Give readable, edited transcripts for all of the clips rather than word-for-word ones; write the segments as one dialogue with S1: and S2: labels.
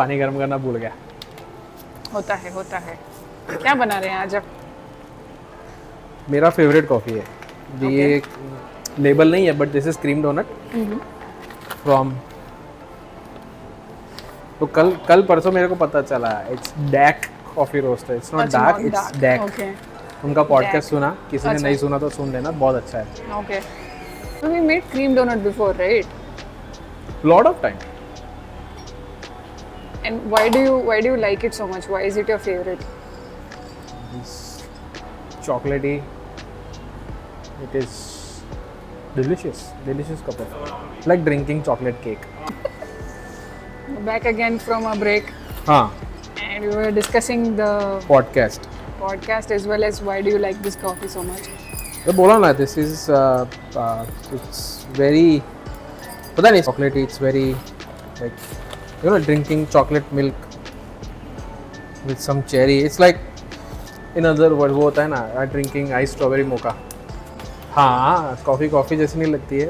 S1: पानी गर्म करना भूल गया।
S2: होता है। क्या बना रहे हैं आज आप?
S1: मेरा फेवरेट कॉफ़ी है ये, लेबल नहीं है but this is cream donut from, तो कल परसों मेरे को पता चला it's Dak coffee roaster, it's not dark, it's Dak.
S2: Okay
S1: उनका पॉडकास्ट सुना, किसी ने नहीं सुना तो सुन लेना, बहुत अच्छा है।
S2: Okay, so we made cream donut before, right?
S1: Lot of time.
S2: And why do you like it so much? Why is it your favorite?
S1: It's chocolatey. It is delicious cup of tea. Like drinking chocolate cake.
S2: Back again from a break,
S1: हाँ,
S2: and we were discussing the
S1: podcast
S2: as well as why do you like this coffee so much?
S1: तो बोला ना, this is it's very, पता नहीं, chocolatey, it's very like, you know, drinking chocolate milk with some cherry, it's like, in other words, वो होता है ना, drinking ice strawberry mocha। हाँ, कॉफ़ी जैसी नहीं लगती है,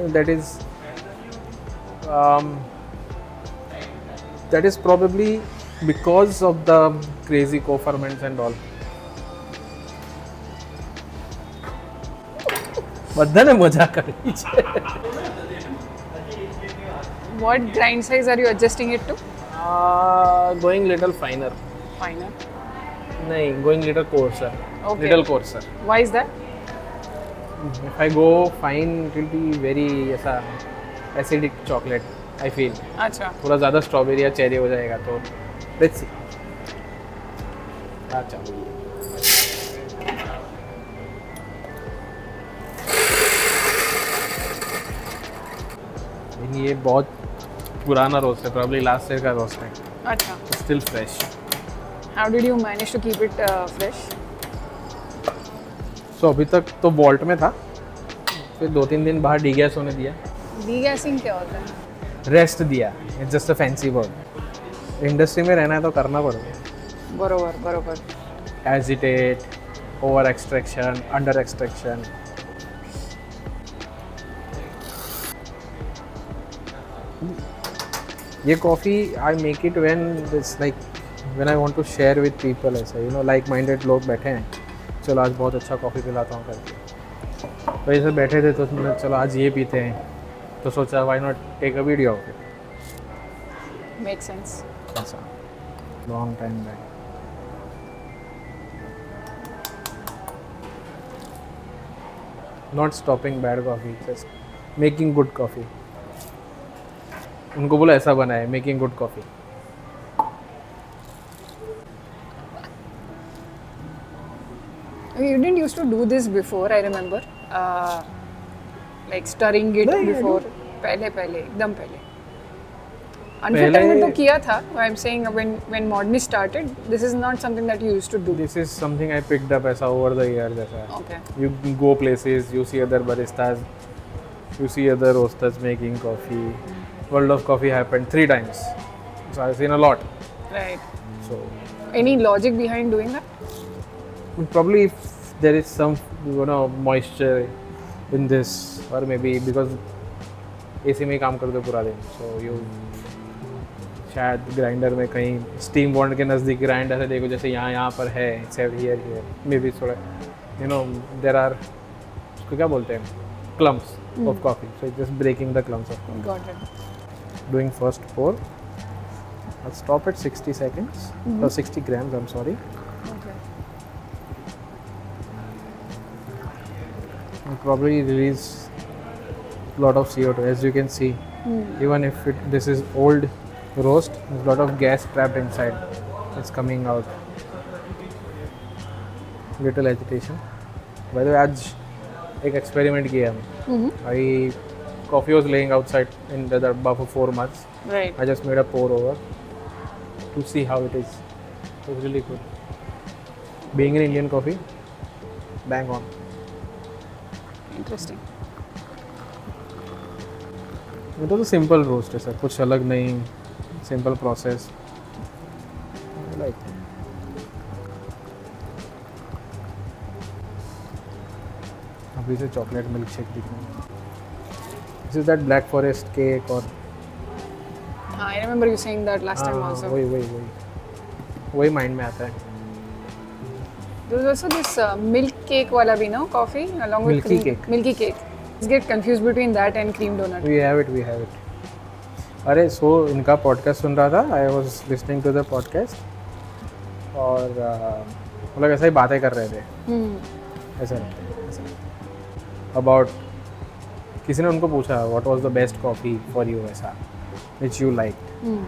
S1: that is probably because of the crazy co-ferments and all। બધાને મજા કરવી છે।
S2: What grind size are you adjusting it to?
S1: Going little finer,
S2: Finer.
S1: नहीं, going little coarser,
S2: Okay.
S1: little coarser।
S2: Why is that?
S1: If I go fine, it will be very ऐसा acidic chocolate, I feel।
S2: अच्छा,
S1: थोड़ा ज़्यादा strawberry या cherry हो जाएगा तो let's see। अच्छा, ये बहुत पुराना रोस्ट है, प्रॉब्ली लास्ट ईयर का रोस्ट है,
S2: अच्छा।
S1: Still fresh.
S2: How did you manage to keep it fresh?
S1: सो अभी तक तो वॉल्ट में था, फिर 2-3 दिन बाहर डीगैस होने दिया।
S2: Degassing क्या होता है?
S1: रेस्ट दिया, it's just a fancy word. Industry में रहना है तो करना पड़ेगा।
S2: बरोबर।
S1: Agitate, over extraction, under extraction. ये coffee I make it when it's like when I want to share with people, ऐसा यू नो, लाइक माइंडेड लोग बैठे हैं, चलो आज बहुत अच्छा कॉफ़ी पिलाता हूँ करके। तो ऐसे बैठे थे तो मैंने चलो आज ये पीते हैं, तो सोचा why not take a video of it.
S2: Makes sense.
S1: ऐसा long time back. Not stopping bad coffee, just making good coffee. उनको बोला ऐसा बना है, making good coffee.
S2: You didn't used to do this before, I remember. Like stirring it
S1: नहीं, I
S2: before. पहले एकदम पहले। Unfiltered में तो किया था. I'm saying when Modernist started, this is not something that you used to do.
S1: This is something I picked up ऐसा over the years ऐसा।
S2: Okay.
S1: You go places, you see other baristas, you see other roasters making coffee. World of Coffee happened 3 times, so I've seen a lot.
S2: Right.
S1: So
S2: Any logic behind doing that?
S1: probably if there is some, you know, moisture in this, or maybe because AC में ही काम करते पूरा दिन, so you शायद grinder में कहीं steam bond के नज़दीक ग्राइंडर है, देखो जैसे यहाँ पर है, हियर मे बी थोड़ा, यू नो, देर आर, उसको क्या बोलते हैं, clumps of coffee, so it's just breaking the clumps of coffee।
S2: Got it.
S1: Doing first pour, I'll stop at 60 seconds, or 60 grams, I'm sorry।
S2: Okay.
S1: I'll probably release a lot of CO2, as you can see। Even if this is old roast, there's a lot of gas trapped inside, it's coming out। Little agitation। By the way, आज एक experiment किया हमने। Coffee was laying outside in the bar for 4 months।
S2: Right.
S1: I just made a pour over to see how it is. It was really good। Being an Indian coffee, bang on।
S2: Interesting.
S1: ये तो simple roast है sir, कुछ अलग नहीं, simple process. Like अभी से chocolate milk shake दिखना। This is that black forest cake और
S2: हाँ, I remember you saying that last time
S1: हाँ,
S2: also.
S1: वही माइंड में आता है.
S2: There was also this milk cake wala bhi, no? Coffee along with
S1: Milky
S2: cream.
S1: cake.
S2: Milky cake. Let's get confused between that and cream donut.
S1: We have it. अरे सो इनका podcast सुन रहा था. I was listening to the podcast और मतलब ऐसा ही बातें कर रहे थे. ऐसा अबाउट किसी ने उनको पूछा what was the best coffee for you ऐसा which you like.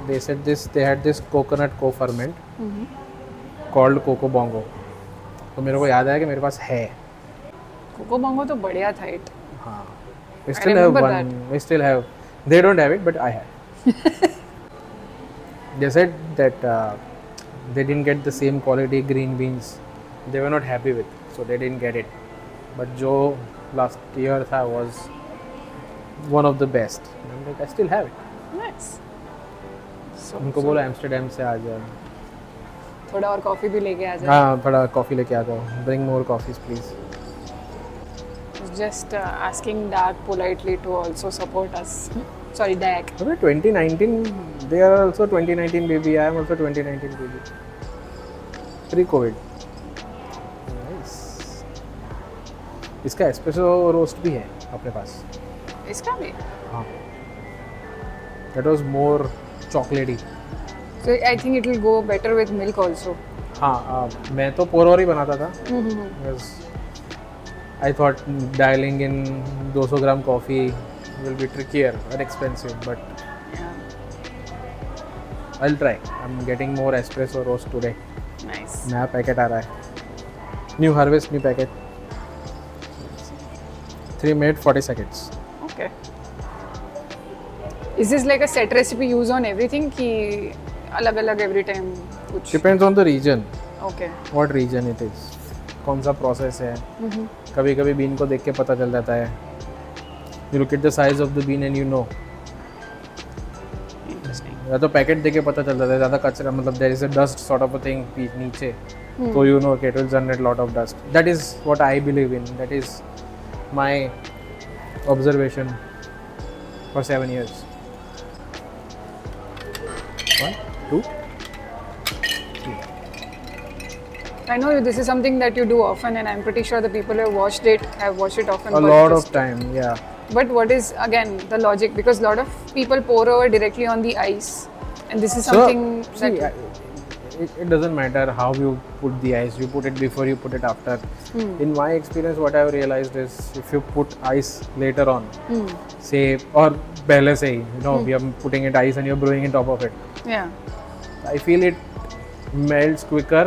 S1: They said this they had this coconut को फर्मेंट कॉल्ड कोको बोंगो. तो मेरे को याद आया कि मेरे पास है.
S2: Coco Bongo तो बढ़िया था it.
S1: हाँ, we still have
S2: remember
S1: one. We still have. They don't have it, but I have. They said that they didn't get the same quality green beans. They were not happy with, so they didn't get it. But जो last year था was one of the best. And I'm like, I still have it.
S2: Nice.
S1: उनको बोला Amsterdam से आ जाओ.
S2: थोड़ा और coffee भी लेके आ जाए.
S1: हाँ, थोड़ा कॉफ़ी लेके आ जाओ. Bring more coffees, please.
S2: Just asking Dak politely to also support us. Sorry, Dak.
S1: Okay, 2019. They are also 2019 baby. I am also 2019 baby. Pre-COVID. Nice. इसका एस्प्रेसो रोस्ट भी है अपने पास.
S2: इसका भी.
S1: हाँ. That was more chocolatey.
S2: So I think it will go better with milk also.
S1: हाँ, मैं तो पोर ओवर ही बनाता था. Because I thought dialing in 200 gram coffee will be trickier and expensive, but
S2: Yeah.
S1: I'll try. I'm getting more espresso roast today.
S2: Nice.
S1: नया packet आ रहा है. New harvest, new packet. 3 minutes 40 seconds.
S2: Okay. Is this like a set recipe used on everything कि अलग-अलग every time कुछ?
S1: Depends on the region.
S2: Okay.
S1: What region it is. कौन सा process है. कभी कभी बीन को देख के पता चल जाता है. You look at the size of the bean and you know.
S2: Interesting.
S1: या तो पैकेट देख के पता चल जाता है ज़्यादा कचरा मतलब there is a dust sort of a thing नीचे. तो you know it will generate lot of dust. That is what I believe in. That is my observation for 7 years. 1, 2.
S2: I know this is something that you do often, and I'm pretty sure the people who have watched it often.
S1: A
S2: but
S1: lot
S2: just-
S1: of time, yeah.
S2: But what is again the logic? Because a lot of people pour over directly on the ice, and this is something
S1: see,
S2: that
S1: it doesn't matter how you put the ice. You put it before, you put it after. In my experience, what I've realized is if you put ice later on, say or पहले से ही, you know, we are putting it ice and you're brewing on top of it.
S2: yeah,
S1: I feel it melts quicker.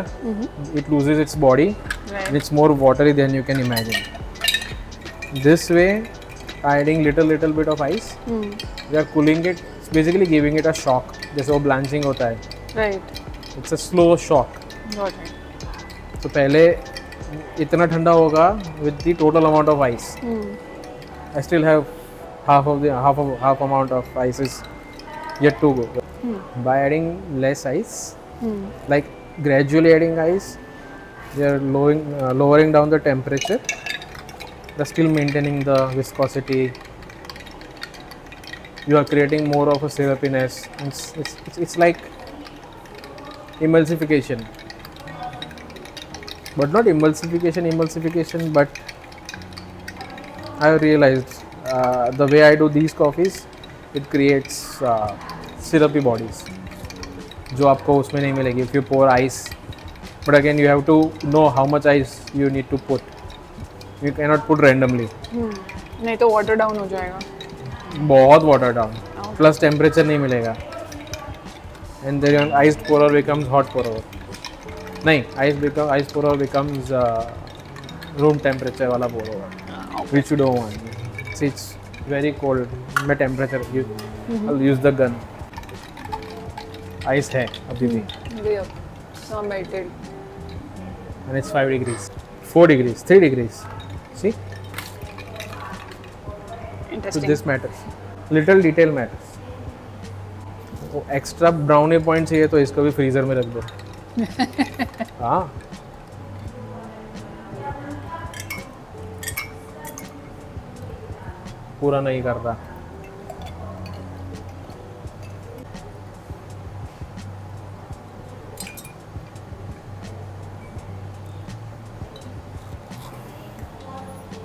S1: It loses its body.
S2: right.
S1: And it's more watery than you can imagine. This way, adding little bit of ice, we are cooling it. It's basically giving it a shock. जैसे वो blanching होता है.
S2: Right.
S1: It's a slow shock.
S2: Got it.
S1: तो पहले इतना ठंडा होगा with the total amount of ice. I still have half amount of ice is yet to go. By adding less ice, like gradually adding ice, they are lowering down the temperature. They're still maintaining the viscosity. You are creating more of a syrupiness. It's like emulsification, but not emulsification. But I have realized the way I do these coffees, it creates syrupy bodies. जो आपको उसमें नहीं मिलेगी. If you pour ice, but again you have to know how much ice you need to put. You cannot put randomly.
S2: नहीं तो water down हो जाएगा.
S1: बहुत water down. Plus temperature नहीं मिलेगा. And then iced pour-over becomes hot pour-over. नहीं, ice pour-over becomes room temperature वाला pour-over, which you don't want. See, it's very cold. मैं temperature I'll use the gun. Ice है अभी भी.
S2: Yeah. So melted.
S1: And it's 5 degrees, 4 degrees, 3 degrees. See? So
S2: Interesting.
S1: this matters. Little detail matters. वो extra brownie point चाहिए तो इसको भी freezer में रख दो. हाँ. पूरा नहीं करता.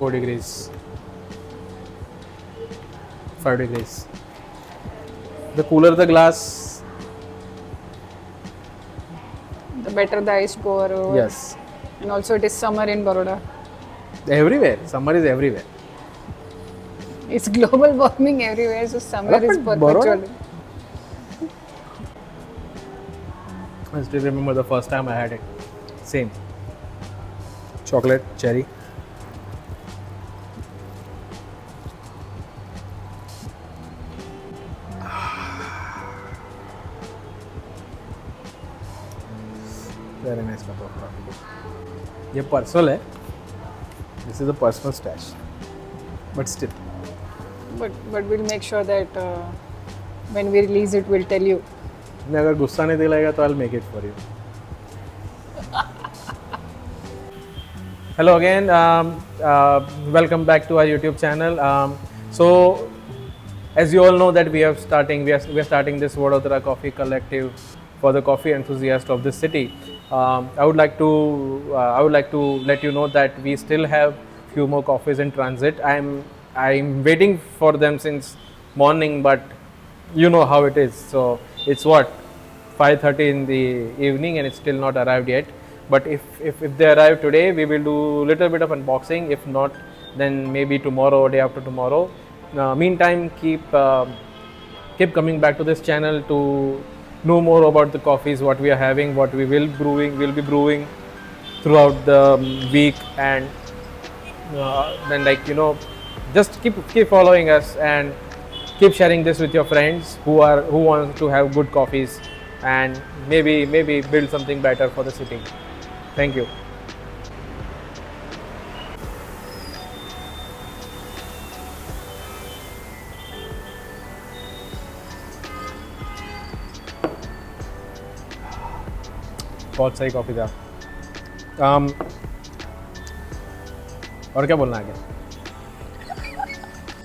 S1: 4 degrees, 5 degrees. The cooler the glass,
S2: The better the ice pour over.
S1: yes,
S2: And also it is summer in Baroda.
S1: everywhere. Summer is everywhere.
S2: It's global warming everywhere, so summer
S1: But
S2: is
S1: Baroda-
S2: perpetual.
S1: I still remember the first time I had it. Same. Chocolate, cherry. Very nice cup of coffee. ये personal है. This is a personal stash. But still.
S2: But we'll make sure that when we release it, we'll tell you.
S1: मैं अगर गुस्सा नहीं दिलाएगा तो I'll make it for you. Hello again. Welcome back to our YouTube channel. So, as you all know that we are starting this Vadodara Coffee Collective for the coffee enthusiast of this city. I would like to let you know that we still have few more coffees in transit. I'm waiting for them since morning, but you know how it is. So it's what 5:30 in the evening and it's still not arrived yet. But if they arrive today, we will do a little bit of unboxing. If not, then maybe tomorrow or day after tomorrow. Meantime, keep coming back to this channel to know more about the coffees, what we are having, what we will be brewing throughout the week, and then, like, you know, just keep following us and keep sharing this with your friends who want to have good coffees and maybe build something better for the city. Thank you. बहुत सही coffee था. और क्या बोलना है आगे?